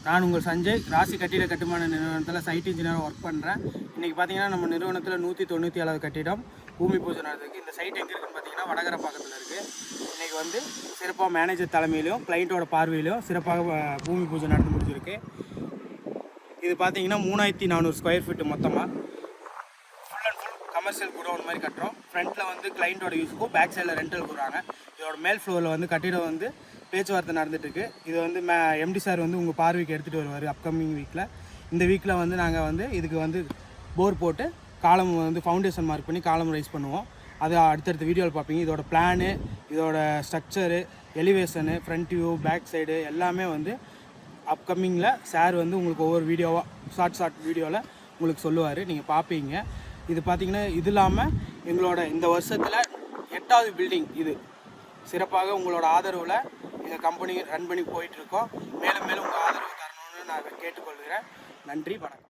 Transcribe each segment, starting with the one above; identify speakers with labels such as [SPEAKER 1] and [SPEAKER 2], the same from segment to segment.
[SPEAKER 1] நான் உங்கள் சஞ்சய். ராசி கட்டிட கட்டுமான நிறுவனத்தில் சைட் இன்ஜினியராக ஒர்க் பண்ணுறேன். இன்றைக்கி பார்த்தீங்கன்னா நம்ம நிறுவனத்தில் 197 கட்டிடம் பூமி பூஜை நடந்திருக்கு. இந்த சைட் எங்கே இருக்குன்னு பார்த்தீங்கன்னா வடகரை பக்கத்தில் இருக்குது. இன்றைக்கி வந்து சிறப்பாக மேனேஜர் தலைமையிலையும் கிளைண்ட்டோட பார்வையிலையும் சிறப்பாக பூமி பூஜை நடந்து முடிஞ்சிருக்கு. இது பார்த்தீங்கன்னா 3400 ஸ்கொயர் ஃபீட்டு மொத்தமாக full and full commercial godown மாதிரி கட்டுறோம். ஃப்ரண்ட்டில் வந்து கிளைண்ட்டோட யூஸுக்கும் பேக் சைடில் ரெண்டல் கொடுக்குறாங்க. இதோட மேல் ஃப்ளோரில் வந்து கட்டிடம் வந்து பேச்சுவார்த்தை நடந்துட்டுருக்கு. இது வந்து எம்டி சார் வந்து உங்கள் பார்வைக்கு எடுத்துகிட்டு வருவார் அப்கமிங் வீக்கில். இந்த வீக்கில் வந்து நாங்கள் வந்து இதுக்கு வந்து போர் போட்டு காலம் வந்து ஃபவுண்டேஷன் மார்க் பண்ணி காலம் ரைஸ் பண்ணுவோம். அது அடுத்தடுத்த வீடியோவில் பார்ப்பீங்க. இதோட பிளானு, இதோட structure, elevation, front view, back side எல்லாமே வந்து அப்கமிங்கில் சார் வந்து உங்களுக்கு ஒவ்வொரு வீடியோவாக ஷார்ட் வீடியோவில் உங்களுக்கு சொல்லுவார், நீங்கள் பார்ப்பீங்க. இது பார்த்திங்கன்னா இது இல்லாமல் எங்களோட இந்த வருஷத்தில் 8வது பில்டிங் இது. சிறப்பாக உங்களோட ஆதரவில் எங்கள் கம்பெனி ரன் பண்ணி போயிட்டுருக்கோம். மேலும் மேலும் உங்கள் ஆதரவு தரணும்னு நான் கேட்டுக்கொள்கிறேன். நன்றி, வணக்கம்.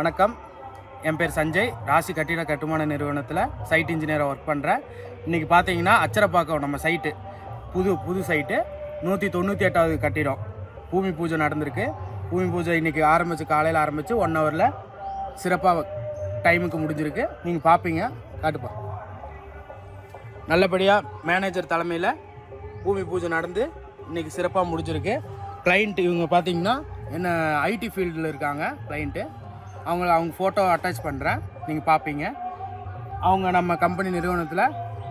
[SPEAKER 1] வணக்கம், என் பேர் சஞ்சய். ராசி கட்டிட கட்டுமான நிறுவனத்தில் சைட் இன்ஜினியராக ஒர்க் பண்ணுறேன். இன்றைக்கி பார்த்தீங்கன்னா அச்சரப்பாக்கம் நம்ம சைட்டு புது சைட்டு 198வது கட்டிடம் பூமி பூஜை நடந்திருக்கு. பூமி பூஜை இன்றைக்கி காலையில் ஆரம்பித்து 1 ஹவரில் சிறப்பாக டைமுக்கு முடிஞ்சிருக்கு. நீங்கள் பார்ப்பீங்க, காட்டுப்பா. நல்லபடியாக மேனேஜர் தலைமையில் பூமி பூஜை நடந்து இன்றைக்கி சிறப்பாக முடிஞ்சிருக்கு. கிளைண்ட்டு இவங்க பார்த்தீங்கன்னா என்ன ஐடி ஃபீல்டில் இருக்காங்க கிளைண்ட்டு. அவங்க ஃபோட்டோ அட்டாச் பண்ணுறேன், நீங்கள் பார்ப்பீங்க. அவங்க நம்ம கம்பெனி நிறுவனத்தில்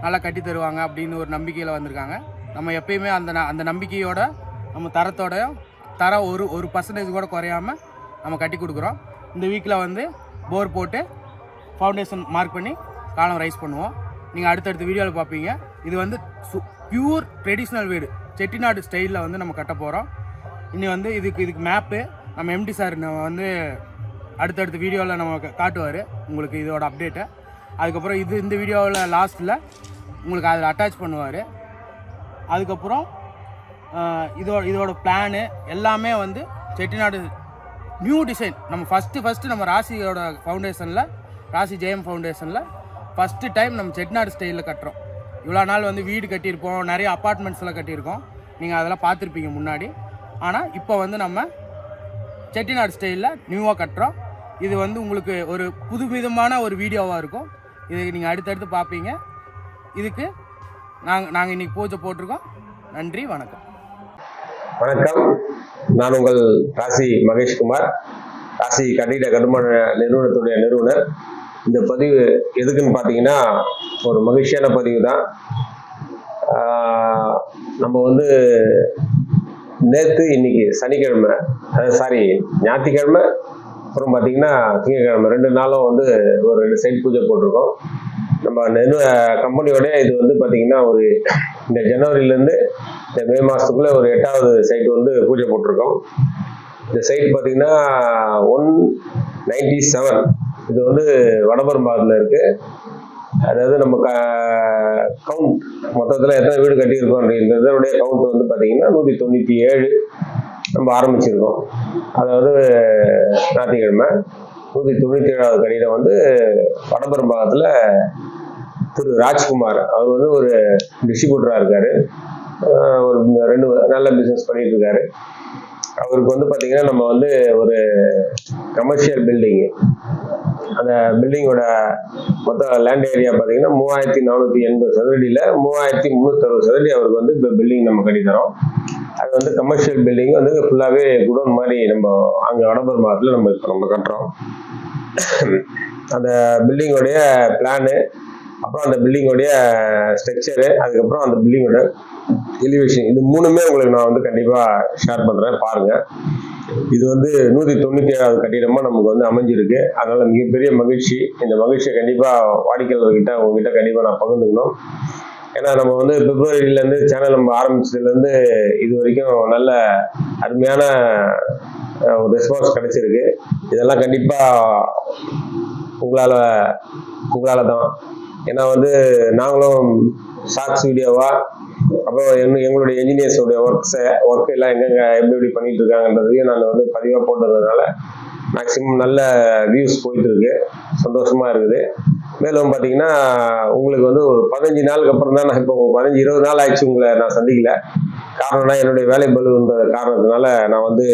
[SPEAKER 1] நல்லா கட்டி தருவாங்க அப்படின்னு ஒரு நம்பிக்கையில் வந்திருக்காங்க. நம்ம எப்பயுமே அந்த நம்பிக்கையோட நம்ம தரம் ஒரு பர்சன்டேஜ் கூட குறையாமல் நம்ம கட்டி கொடுக்குறோம். இந்த வீக்கில் வந்து போர் போட்டு ஃபவுண்டேஷன் மார்க் பண்ணி காலம் ரைஸ் பண்ணுவோம். நீங்கள் அடுத்தடுத்த வீடியோவில் பார்ப்பீங்க. இது வந்து பியூர் ட்ரெடிஷ்னல் வீடு, செட்டிநாடு ஸ்டைலில் வந்து நம்ம கட்ட போகிறோம். இனி வந்து இதுக்கு மேப்பு நம்ம எம்டி சார் வந்து அடுத்தடுத்த வீடியோவில் நம்ம காட்டுவார் உங்களுக்கு இதோட அப்டேட்டை. அதுக்கப்புறம் இந்த வீடியோவில் லாஸ்ட்டில் உங்களுக்கு அதில் அட்டாச் பண்ணுவார். அதுக்கப்புறம் இதோட பிளானு எல்லாமே வந்து செட்டிநாடு நியூ டிசைன். நம்ம ஃபஸ்ட்டு நம்ம ராசியோட ஃபவுண்டேஷனில், ராசி ஜெயம் ஃபவுண்டேஷனில் ஃபஸ்ட்டு டைம் நம்ம செட்டிநாடு ஸ்டைலில் கட்டுறோம். இவ்வளோ நாள் வந்து வீடு கட்டியிருப்போம், நிறைய அப்பார்ட்மெண்ட்ஸில் கட்டியிருக்கோம், நீங்கள் அதெல்லாம் பார்த்துருப்பீங்க முன்னாடி. ஆனால் இப்போ வந்து நம்ம செட்டிநாடு ஸ்டைலில் நியூவாக கட்டுறோம். இது வந்து உங்களுக்கு ஒரு புதுவிதமான ஒரு வீடியோவாக இருக்கும். இது நீங்கள் அடுத்தடுத்து பார்ப்பீங்க. இதுக்கு நாங்கள் இன்றைக்கி பூஜை போட்டிருக்கோம். நன்றி, வணக்கம்.
[SPEAKER 2] வணக்கம், நான் உங்கள் ராசி மகேஷ்குமார், ராசி கட்டிட கட்டுமான நிறுவனத்துடைய நிறுவனர். இந்த பதிவு எதுக்குன்னு பார்த்தீங்கன்னா ஒரு மகிழ்ச்சியான பதிவு தான். நம்ம வந்து நேற்று இன்னைக்கு சனிக்கிழமை, ஞாயிற்றுக்கிழமை, அப்புறம் பார்த்தீங்கன்னா திங்கக்கிழமை 2 நாளும் வந்து ஒரு சைட் பூஜை போட்டிருக்கோம். நம்ம கம்பெனியோட இது வந்து பார்த்தீங்கன்னா இந்த ஜனவரியிலேருந்து இந்த மே மாதத்துக்குள்ளே ஒரு 8வது சைட் வந்து பூஜை போட்டிருக்கோம். இந்த சைட் பார்த்தீங்கன்னா 197. இது வந்து வடபெரும்பாக்கத்தில் இருக்குது. அதாவது நம்ம கவுண்ட் மொத்தத்தில் எத்தனை வீடு கட்டியிருக்கோம் இதனுடைய கவுண்ட் வந்து பார்த்தீங்கன்னா 197 நம்ம ஆரம்பிச்சிருக்கோம். அதாவது ஞாயிற்றுக்கிழமை 197வது கட்டிடம் வந்து வடபெரும்பாக்கத்தில் திரு ராஜ்குமார் அவர் வந்து ஒரு டிஸ்ட்ரிபியூட்டராக இருக்காரு. ஒரு 2 நல்ல பிஸ்னஸ் பண்ணிட்டு இருக்காரு. அவருக்கு வந்து பார்த்தீங்கன்னா நம்ம வந்து ஒரு கமர்ஷியல் பில்டிங், அந்த பில்டிங்கோட மொத்த லேண்ட் ஏரியா பார்த்தீங்கன்னா 3480 சதுரடியில் 3360 சதுரடி அவருக்கு வந்து இப்போ பில்டிங் நம்ம கட்டித்தரோம். அது வந்து கமர்ஷியல் பில்டிங் வந்து ஃபுல்லாகவே குடோன் மாதிரி நம்ம அங்கே வடபெரும்பாக்கத்தில் நம்ம கட்டுறோம். அந்த பில்டிங்கோடைய பிளானு, அப்புறம் அந்த பில்டிங்கோடைய ஸ்ட்ரக்சரு, அதுக்கப்புறம் அந்த பில்டிங்கோட எலிவேஷன், இது 3மே உங்களுக்கு நான் வந்து கண்டிப்பாக ஷேர் பண்ணுறேன், பாருங்கள். இது வந்து 197வது கட்டிடமாக நமக்கு வந்து அமைஞ்சிருக்கு. அதனால மிகப்பெரிய மகிழ்ச்சி. இந்த மகிழ்ச்சியை கண்டிப்பாக வாடிக்கையாளர்கிட்ட உங்ககிட்ட கண்டிப்பாக நான் பகிர்ந்துக்கணும். ஏன்னா நம்ம வந்து பிப்ரவரியிலேருந்து சேனல் நம்ம ஆரம்பிச்சதுலேருந்து இது வரைக்கும் நல்ல அருமையான ஒரு ரெஸ்பான்ஸ் கிடைச்சிருக்கு. இதெல்லாம் கண்டிப்பாக உங்களால் தான். ஏன்னா வந்து நாங்களும் ஷார்ட்ஸ் வீடியோவா, அப்புறம் எங்களுடைய என்ஜினியர்ஸோடைய ஒர்க் எல்லாம் எங்கெங்க எப்படி பண்ணிட்டு இருக்காங்கன்றதையும் நான் வந்து பதிவாக போட்டுறதுனால மேக்சிமம் நல்ல வியூஸ் போயிட்டு இருக்கு. சந்தோஷமா இருக்குது. மேலும் பார்த்தீங்கன்னா உங்களுக்கு வந்து ஒரு 15 நாளுக்கு அப்புறம் தான், நான் இப்போ 15-20 நாள் ஆயிடுச்சு உங்களை நான் சந்திக்கல. காரணம்னா என்னுடைய வேலை பளுன்ற காரணத்தினால நான் வந்து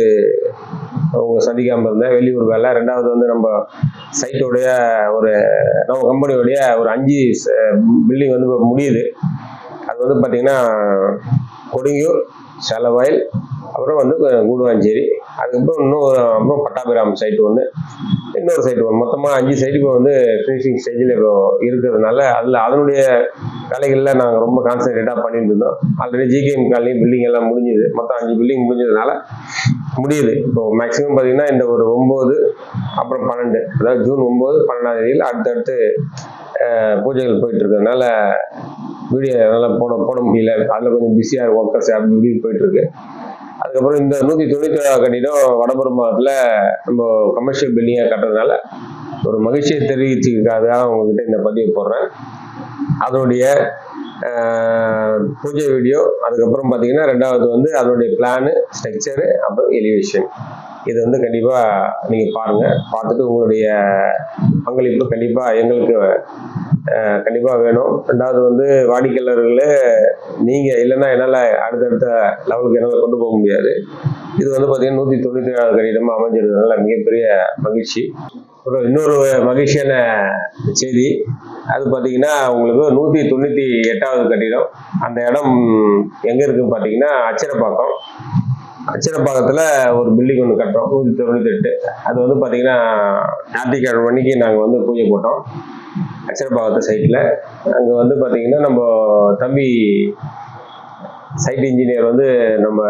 [SPEAKER 2] உங்களை சந்திக்காமல் இருந்தேன். வெளியூர் வேலை. 2வது வந்து நம்ம சைட்டோடைய நம்ம கம்பெனியோடைய ஒரு 5 பில்டிங் வந்து இப்போ முடியுது. அது வந்து பார்த்தீங்கன்னா கொடுங்கியூர், செலவயல், அப்புறம் வந்து கூடுவாஞ்சேரி, அதுக்கப்புறம் அப்புறம் பட்டாபிராம் சைட்டு ஒன்று, இன்னொரு சைட்டு ஒன்று, மொத்தமாக 5 சைட்டு இப்போ வந்து ஃபினிஷிங் ஸ்டேஜில் இப்போ இருக்கிறதுனால அதனுடைய வேலைகளில் நாங்கள் ரொம்ப கான்சன்ட்ரேட்டாக பண்ணிட்டு இருந்தோம். ஆல்ரெடி ஜிகேஎம் காலனி பில்டிங் எல்லாம் முடிஞ்சுது. மொத்தம் 5 பில்டிங் முடிஞ்சதுனால முடியுது. இப்போ மேக்ஸிமம் பார்த்தீங்கன்னா இந்த ஒரு 9 அப்புறம் 12, அதாவது ஜூன் 9, 12ஆம் தேதியில் அடுத்தடுத்து பூஜைகள் போயிட்டு இருக்கிறதுனால வீடியோ நல்லா போட முடியல. அதில் கொஞ்சம் பிஸியாக ஒர்க்கர்ஸ் அப்படி இப்படி போயிட்டு இருக்கு. அதுக்கப்புறம் இந்த 197வது கட்டிடம் வடபெரும்பாக்கத்தில் நம்ம கமர்ஷியல் பில்டிங்காக கட்டுறதுனால ஒரு மகிழ்ச்சியை தெரிவிச்சுக்காக உங்ககிட்ட இந்த பதிவை போடுறேன். அதனுடைய பூஜை வீடியோ, அதுக்கப்புறம் பார்த்தீங்கன்னா 2வது வந்து அதனுடைய பிளானு, ஸ்ட்ரக்சரு, அப்புறம் எலிவேஷன், இது வந்து கண்டிப்பாக நீங்கள் பாருங்கள். பார்த்துட்டு உங்களுடைய பங்களிப்பு கண்டிப்பாக எங்களுக்கு கண்டிப்பாக வேணும். 2வது வந்து வாடிக்கையாளர்களே நீங்கள் இல்லைன்னா என்னால் அடுத்தடுத்த லெவலுக்கு என்னால் கொண்டு போக முடியாது. இது வந்து பார்த்தீங்கன்னா 197வது கட்டிடமாக அமைஞ்சிருக்கிறதுனால மிகப்பெரிய மகிழ்ச்சி. அப்புறம் இன்னொரு மகிழ்ச்சியான செய்தி, அது பார்த்தீங்கன்னா உங்களுக்கு 198வது கட்டிடம். அந்த இடம் எங்கே இருக்குன்னு பார்த்தீங்கன்னா அச்சிரப்பாக்கத்தில் ஒரு பில்டிங் ஒன்று கட்டுறோம், 198. அது வந்து பார்த்தீங்கன்னா ஞாயிற்றுக்கிழமை அன்னைக்கு நாங்கள் வந்து பூஜை போட்டோம் அச்சிரப்பாக்கத்து சைட்டில். அங்கே வந்து பார்த்தீங்கன்னா நம்ம தம்பி சைட் இன்ஜினியர் வந்து நம்ம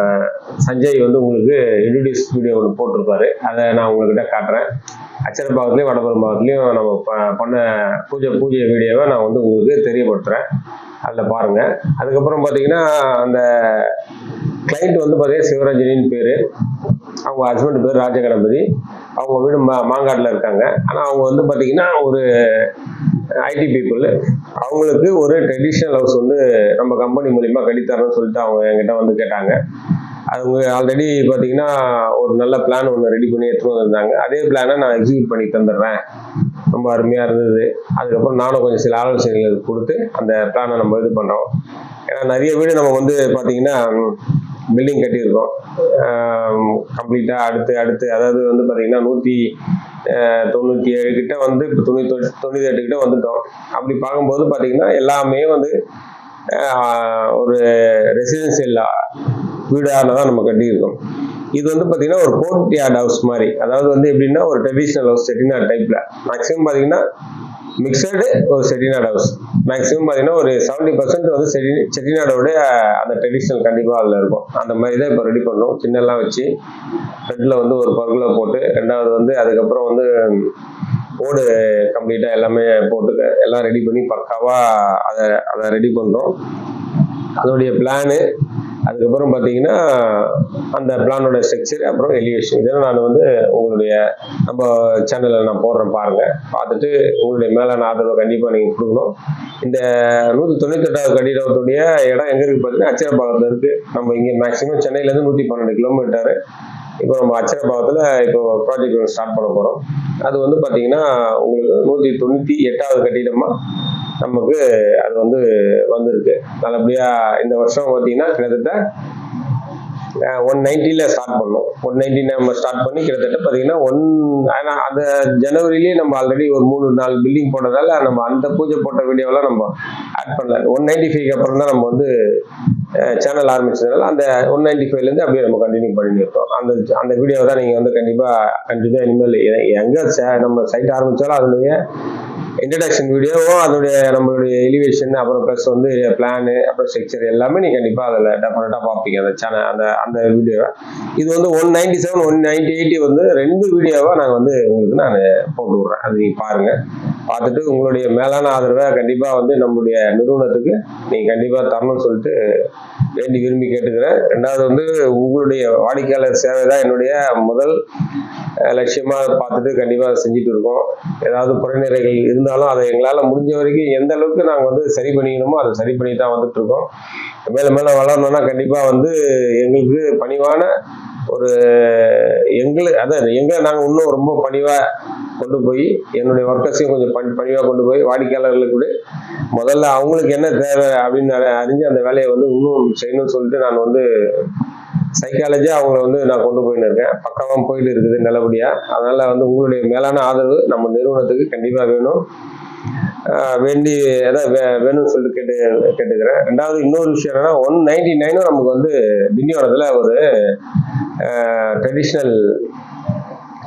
[SPEAKER 2] சஞ்சய் வந்து உங்களுக்கு இன்ட்ரடியூஸ் வீடியோ ஒன்று போட்டிருப்பாரு. அதை நான் உங்கள்கிட்ட காட்டுறேன். அச்சரப்பாக்கத்துலேயும் வடபெரும்பாக்கத்துலேயும் நம்ம பண்ண பூஜை வீடியோவை நான் வந்து உங்களுக்கு தெரியப்படுத்துகிறேன். அதில் பாருங்கள். அதுக்கப்புறம் பார்த்தீங்கன்னா அந்த கிளைண்ட் வந்து பார்த்தீங்கன்னா சிவரஞ்சனின்னு பேர். அவங்க ஹஸ்பண்ட் பேர் ராஜகணபதி. அவங்க வீடு மாங்காட்டில் இருக்காங்க. ஆனால் அவங்க வந்து பார்த்தீங்கன்னா ஒரு ஐடி பீப்புள். அவங்களுக்கு ஒரு ட்ரெடிஷ்னல் ஹவுஸ் வந்து நம்ம கம்பெனி மூலிமா கட்டித்தரணும்னு சொல்லிட்டு அவங்க என்கிட்ட வந்து கேட்டாங்க. அவங்க ஆல்ரெடி பார்த்தீங்கன்னா ஒரு நல்ல பிளான் ஒன்று ரெடி பண்ணி எடுத்துகிட்டு வந்திருந்தாங்க. அதே பிளானை நான் எக்ஸிக்யூட் பண்ணி தந்துடுறேன். ரொம்ப அருமையாக இருந்தது. அதுக்கப்புறம் நானும் கொஞ்சம் சில ஆலோசனைகள் கொடுத்து அந்த பிளானை நம்ம இது பண்ணுறோம். ஏன்னா நிறைய வீடு நம்ம வந்து பார்த்தீங்கன்னா பில்டிங் கட்டியிருக்கோம் கம்ப்ளீட்டாக. அடுத்து அதாவது வந்து பார்த்தீங்கன்னா 197 கிட்ட வந்து இப்போ 98 கிட்ட வந்துட்டோம். அப்படி பார்க்கும்போது பார்த்தீங்கன்னா எல்லாமே வந்து ஒரு ரெசிடென்சியல் வீடாக தான் நம்ம கட்டியிருக்கோம். இது வந்து பார்த்தீங்கன்னா ஒரு கோர்ட் யார்ட் ஹவுஸ் மாதிரி. அதாவது வந்து எப்படின்னா ஒரு ட்ரெடிஷ்னல் ஹவுஸ் செட்டிநாடு டைப்பில். மேக்ஸிமம் பார்த்தீங்கன்னா மிக்சடு ஒரு செட்டிநாடு ஹவுஸ். மேக்ஸிமம் பார்த்தீங்கன்னா ஒரு 70% வந்து செட்டிநாடோட அந்த ட்ரெடிஷ்னல் கண்டிப்பாக அதில் இருக்கும். அந்த மாதிரி தான் இப்போ ரெடி பண்ணுறோம். சின்னெல்லாம் வச்சு ஃப்ரண்ட்டில் வந்து ஒரு பர்குலா போட்டு, 2வது வந்து அதுக்கப்புறம் வந்து ஓடு கம்ப்ளீட்டாக எல்லாமே போட்டு எல்லாம் ரெடி பண்ணி பக்காவாக அதை ரெடி பண்ணுறோம். அதோடைய பிளானு, அதுக்கப்புறம் பார்த்தீங்கன்னா அந்த பிளானோட ஸ்ட்ரக்சர், அப்புறம் எலிவேஷன், இதெல்லாம் நான் வந்து உங்களுடைய நம்ம சேனலில் நான் போடுறேன் பாருங்கள். பார்த்துட்டு உங்களுடைய மேலான ஆதரவை கண்டிப்பாக நீங்கள் கொடுக்கணும். இந்த 198வது கட்டிடத்துடைய இடம் எங்கே இருக்குது பார்த்தீங்கன்னா அச்சரபாகத்தில் இருக்குது. நம்ம இங்கே மேக்ஸிமம் சென்னையிலேருந்து 112 கிலோமீட்டர். இப்போ நம்ம அச்சரபாகத்தில் இப்போ ப்ராஜெக்ட் ஸ்டார்ட் பண்ண போகிறோம். அது வந்து பார்த்தீங்கன்னா உங்களுக்கு 198வது கட்டிடமாக நமக்கு அது வந்து வந்திருக்கு. நல்லபடியாக இந்த வருஷம் பார்த்தீங்கன்னா கிட்டத்தட்ட 190ல ஸ்டார்ட் பண்ணோம். 190 நம்ம ஸ்டார்ட் பண்ணி கிட்டத்தட்ட பார்த்தீங்கன்னா அந்த ஜனவரிலேயே நம்ம ஆல்ரெடி ஒரு 3-4 பில்டிங் போட்டதால நம்ம அந்த பூஜை போட்ட வீடியோலாம் நம்ம ஆட் பண்ணல. 195க்கு அப்புறம் தான் நம்ம வந்து சேனல் ஆரம்பிச்சதுனால அந்த 195லேருந்து அப்படியே நம்ம கண்டினியூ பண்ணிட்டு இருக்கோம். அந்த வீடியோவை தான் நீங்கள் வந்து கண்டிப்பாக இனிமேல் எங்கே நம்ம சைட் ஆரம்பித்தாலும் அதனுடைய இன்ட்ரடக்ஷன் வீடியோவும் அதனுடைய நம்மளுடைய எலிவேஷன், அப்புறம் ப்ளஸ் வந்து பிளானு, அப்புறம் ஸ்ட்ரக்சர் எல்லாமே நீங்கள் கண்டிப்பாக அதில் டெஃபினட்டாக பார்ப்பீங்க அந்த சேனல் அந்த வீடியோவை. இது வந்து 197, 198 வந்து 2 வீடியோவாக நாங்கள் வந்து உங்களுக்கு நான் போட்டு விட்றேன். அது நீங்கள் பாருங்கள். பார்த்துட்டு உங்களுடைய மேலான ஆதரவை கண்டிப்பாக வந்து நம்மளுடைய நிறுவனத்துக்கு நீங்கள் கண்டிப்பாக தரணும்னு சொல்லிட்டு வேண்டி விரும்பி கேட்டுக்கிறேன். ரெண்டாவது வந்து உங்களுடைய வாடிக்கையாளர் சேவை தான் என்னுடைய முதல் லட்சியமாக பார்த்துட்டு கண்டிப்பாக செஞ்சுட்டு இருக்கோம். ஏதாவது குறைநிறைகள் இருந்தாலும் அதை எங்களால் முடிஞ்ச வரைக்கும் எந்த அளவுக்கு நாங்கள் வந்து சரி பண்ணிக்கணுமோ அதை சரி பண்ணி தான் வந்துட்டு இருக்கோம். மேலே மேலே வளரணும்னா கண்டிப்பாக வந்து எங்களுக்கு பணிவான ஒரு எங்களை நாங்கள் இன்னும் ரொம்ப பணிவாக கொண்டு போய் என்னுடைய ஒர்க்கர்ஸையும் கொஞ்சம் பணிவாக கொண்டு போய் வாடிக்கையாளர்களுக்கு கூட முதல்ல அவங்களுக்கு என்ன தேவை அப்படின்னு அறிஞ்சு அந்த வேலையை வந்து இன்னும் செய்யணும்னு சொல்லிட்டு நான் வந்து சைக்காலஜியாக அவங்கள வந்து நான் கொண்டு போயின்னு இருக்கேன். பக்கமாக போயிட்டு இருக்குது நல்லபடியாக. அதனால வந்து உங்களுடைய மேலான ஆதரவு நம்ம நிறுவனத்துக்கு கண்டிப்பாக வேணும். வேண்டி வேணும்னு சொல்லிட்டு கேட்டுக்கிறேன். ரெண்டாவது இன்னொரு விஷயம் என்னன்னா 199 நமக்கு வந்து திண்டிவனத்தில் ஒரு ட்ரெடிஷ்னல்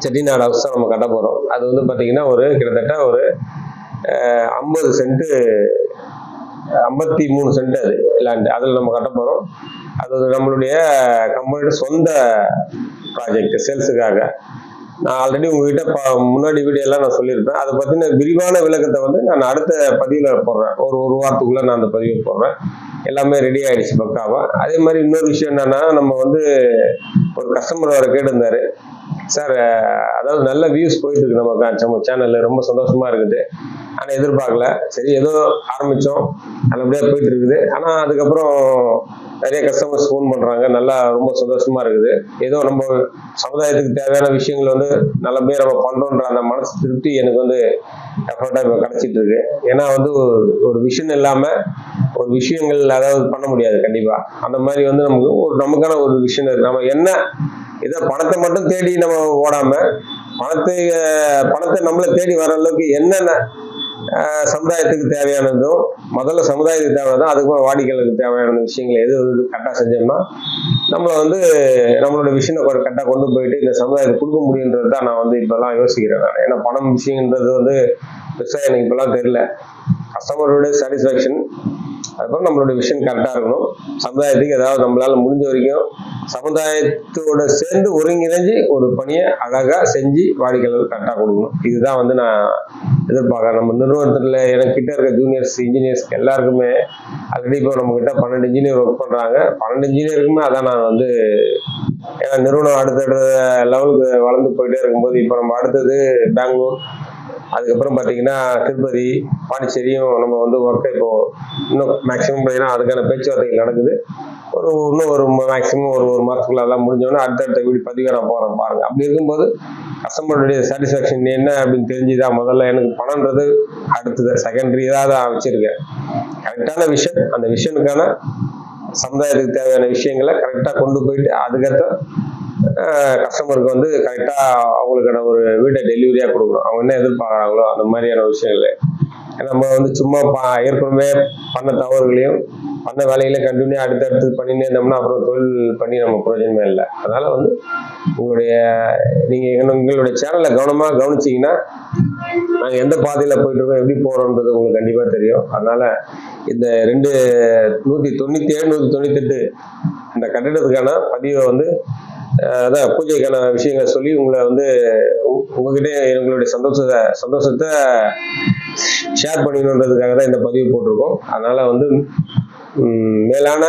[SPEAKER 2] செட்டிநாடு ஹவுஸ் தான் நம்ம கட்ட போகிறோம். அது வந்து பார்த்தீங்கன்னா ஒரு கிட்டத்தட்ட ஒரு 50 சென்ட் 53 சென்ட் அது லேண்ட், அதில் நம்ம கட்ட போகிறோம். அது நம்மளுடைய கம்பெனியோட சொந்த ப்ராஜெக்ட் சேல்ஸுக்காக. நான் ஆல்ரெடி உங்ககிட்ட முன்னாடி வீடியோலாம் நான் சொல்லியிருப்பேன். அதை பற்றின விரிவான விளக்கத்தை வந்து நான் அடுத்த பதிவில் போடுறேன். ஒரு வாரத்துக்குள்ளே நான் அந்த பதிவை போடுறேன். எல்லாமே ரெடி ஆகிடுச்சு பக்காவா. அதே மாதிரி இன்னொரு விஷயம் என்னன்னா, நம்ம வந்து ஒரு கஸ்டமர் வர கேட்டிருந்தாரு, சார் அதாவது நல்ல வியூஸ் போயிட்டு இருக்கு நம்ம சேனலில், ரொம்ப சந்தோஷமா இருக்குது. ஆனால் எதிர்பார்க்கல. சரி ஏதோ ஆரம்பித்தோம், நல்லபடியாக போயிட்டு இருக்குது. ஆனால் அதுக்கப்புறம் நிறைய கஸ்டமர்ஸ் ஃபோன் பண்ணுறாங்க, நல்லா ரொம்ப சந்தோஷமா இருக்குது. ஏதோ நம்ம சமுதாயத்துக்கு தேவையான விஷயங்கள் வந்து நல்லபடியாக நம்ம பண்ணுறோன்ற அந்த மனசு திருப்தி எனக்கு வந்து எஃபர்ட்டாக இப்போ கிடச்சிட்டு இருக்கு. ஏன்னா வந்து ஒரு விஷயம் இல்லாமல் ஒரு விஷயங்கள் அதாவது பண்ண முடியாது கண்டிப்பாக. அந்த மாதிரி வந்து நமக்கான ஒரு விஷயம் இருக்குது. நம்ம என்ன இதை பணத்தை மட்டும் தேடி நம்ம ஓடாம பணத்தை நம்மளை தேடி வர அளவுக்கு என்னென்ன சமுதாயத்துக்கு தேவையானதும் முதல்ல சமுதாயத்துக்கு தேவையானதும் அதுக்கப்புறம் வாடிக்கையாளருக்கு தேவையான விஷயங்களை எது கரெக்டாக செஞ்சோம்னா நம்மளை வந்து நம்மளோட விஷயம் கரெக்டாக கொண்டு போயிட்டு இந்த சமுதாயத்துக்கு கொடுக்க முடியுன்றது தான் நான் வந்து இப்போல்லாம் யோசிக்கிறேன். நான் ஏன்னா பணம் விஷயன்றது வந்து பெருசாக எனக்கு இப்போல்லாம் தெரியல. கஸ்டமரோட சாட்டிஸ்ஃபேக்ஷன், அதுக்கப்புறம் நம்மளோட விஷயம் கரெக்டாக இருக்கணும். சமுதாயத்துக்கு ஏதாவது நம்மளால முடிஞ்ச வரைக்கும் சமுதாயத்தோட சேர்ந்து ஒருங்கிணைஞ்சு ஒரு பணியை அழகாக செஞ்சு வாடிக்கையாளர் கரெக்டாக கொடுக்கணும். இதுதான் வந்து நான் எதிர்பார்க்குறேன். நம்ம நிறுவனத்தில் எனக்கு கிட்ட இருக்க ஜூனியர்ஸ் இன்ஜினியர்ஸ் எல்லாருக்குமே ஆல்ரெடி இப்போ நம்ம கிட்ட 12 இன்ஜினியர் ஒர்க் பண்ணுறாங்க. 12 இன்ஜினியருக்குமே அதான் நான் வந்து, ஏன்னா நிறுவனம் அடுத்த லெவலுக்கு வளர்ந்து போயிட்டே இருக்கும்போது இப்போ நம்ம அடுத்தது பெங்களூர், அதுக்கப்புறம் பார்த்தீங்கன்னா திருப்பதி, பாண்டிச்சேரியும் நம்ம வந்து ஒர்க்கை இப்போ இன்னும் மேக்ஸிமம் பார்த்தீங்கன்னா அதுக்கான பேச்சுவார்த்தைகள் நடக்குது. இன்னும் ஒரு மேக்ஸிமம் ஒரு மாதத்துக்குள்ள எல்லாம் முடிஞ்சோன்னா அடுத்தடுத்த வீடு பதிவு நான் போகிறேன் பாருங்க. அப்படி இருக்கும்போது கஸ்டமருடைய சாட்டிஸ்ஃபேக்ஷன் என்ன அப்படின்னு தெரிஞ்சுதான் முதல்ல எனக்கு பணம்ன்றது அடுத்தது செகண்டரி தான் வச்சிருக்கேன். கரெக்டான விஷன், அந்த விஷனுக்கான சமுதாயத்துக்கு தேவையான விஷயங்களை கரெக்டாக கொண்டு போயிட்டு அதுக்கடுத்த கஸ்டமருக்கு வந்து கரெக்டாக அவங்களுக்கான ஒரு வீட்டை டெலிவரியாக கொடுக்கணும். அவங்க என்ன எதிர்பார்க்குறாங்களோ அந்த மாதிரியான விஷயங்கள். நம்ம வந்து சும்மா ஏற்கனவே பண்ண தவறுகளையும் பண்ண வேலைகளையும் கண்டினியூ அடுத்தடுத்து பண்ணினே இருந்தோம்னா அப்புறம் தொழில் பண்ணி நம்ம பிரயோஜனமே இல்லை. அதனால வந்து உங்களுடைய சேனலை கவனமாக கவனிச்சிங்கன்னா நாங்கள் எந்த பாதையில் போயிட்டு இருக்கோம், எப்படி போகிறோன்றது உங்களுக்கு கண்டிப்பாக தெரியும். அதனால இந்த 197, 198 இந்த கட்டிடத்துக்கான பதிவை வந்து அதான் பூஜைக்கான விஷயங்களை சொல்லி உங்களை வந்து உங்ககிட்ட எங்களுடைய சந்தோஷத்தை ஷேர் பண்ணிக்கணுன்றதுக்காக தான் இந்த பதிவு போட்டிருக்கோம். அதனால வந்து மேலான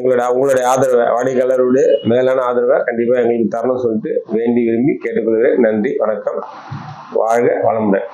[SPEAKER 2] உங்களுடைய ஆதரவை, வாடிக்கையாளருடைய மேலான ஆதரவை கண்டிப்பாக எங்களுக்கு தரணும்னு சொல்லிட்டு வேண்டி விரும்பி கேட்டுக்கொள்கிறேன். நன்றி, வணக்கம், வாழ்க வளமுடன்.